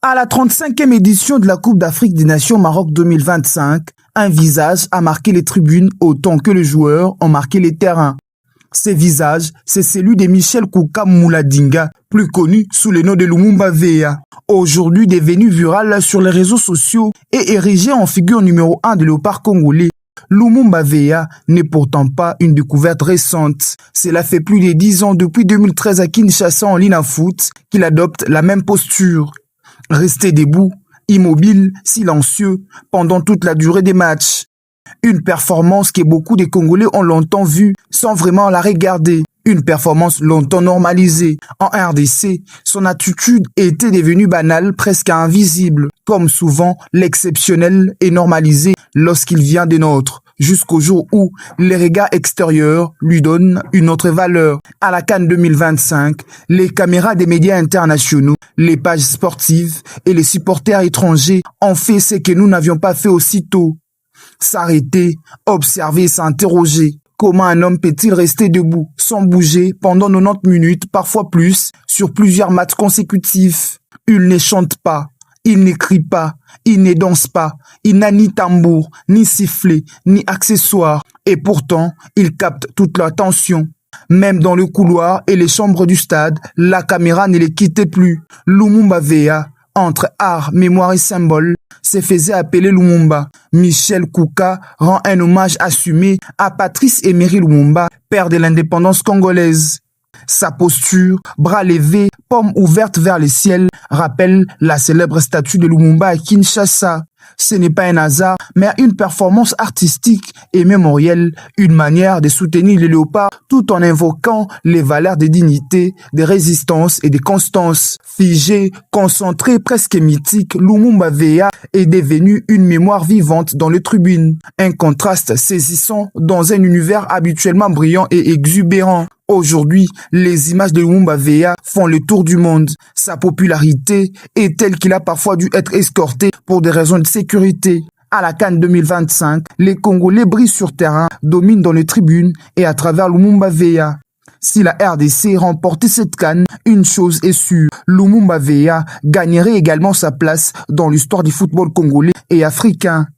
À la 35e édition de la Coupe d'Afrique des Nations Maroc 2025, un visage a marqué les tribunes autant que les joueurs ont marqué les terrains. Ce visage, c'est celui de Michel Kouka Mouladinga, plus connu sous le nom de Lumumba Veya. Aujourd'hui devenu viral sur les réseaux sociaux et érigé en figure numéro 1 de léopard congolais, Lumumba Veya n'est pourtant pas une découverte récente. Cela fait plus de 10 ans depuis 2013 à Kinshasa en Lina Foot qu'il adopte la même posture. Rester debout, immobile, silencieux, pendant toute la durée des matchs. Une performance que beaucoup de Congolais ont longtemps vue sans vraiment la regarder. Une performance longtemps normalisée. En RDC, son attitude était devenue banale, presque invisible. Comme souvent, l'exceptionnel est normalisé lorsqu'il vient des nôtres. Jusqu'au jour où les regards extérieurs lui donnent une autre valeur. À la CAN 2025, les caméras des médias internationaux, les pages sportives et les supporters étrangers ont fait ce que nous n'avions pas fait aussitôt. S'arrêter, observer, s'interroger. Comment un homme peut-il rester debout, sans bouger, pendant 90 minutes, parfois plus, sur plusieurs matchs consécutifs? Il ne chante pas. Il n'écrit pas, il ne danse pas, il n'a ni tambour, ni sifflet, ni accessoire. Et pourtant, il capte toute l'attention. Même dans le couloir et les chambres du stade, la caméra ne les quittait plus. Lumumba Veya, entre art, mémoire et symbole, se faisait appeler Lumumba. Michel Kouka rend un hommage assumé à Patrice Emery Lumumba, père de l'indépendance congolaise. Sa posture, bras levés, paume ouverte vers le ciel, rappelle la célèbre statue de Lumumba à Kinshasa. Ce n'est pas un hasard, mais une performance artistique et mémorielle, une manière de soutenir les léopards tout en invoquant les valeurs de dignité, de résistance et de constance. Figé, concentré, presque mythique, Lumumba Veya est devenu une mémoire vivante dans les tribunes. Un contraste saisissant dans un univers habituellement brillant et exubérant. Aujourd'hui, les images de Lumumba Veya font le tour du monde. Sa popularité est telle qu'il a parfois dû être escorté pour des raisons de sécurité. À la CAN 2025, les Congolais brillent sur terrain, dominent dans les tribunes et à travers Lumumba Veya. Si la RDC remportait cette CAN, une chose est sûre, Lumumba Veya gagnerait également sa place dans l'histoire du football congolais et africain.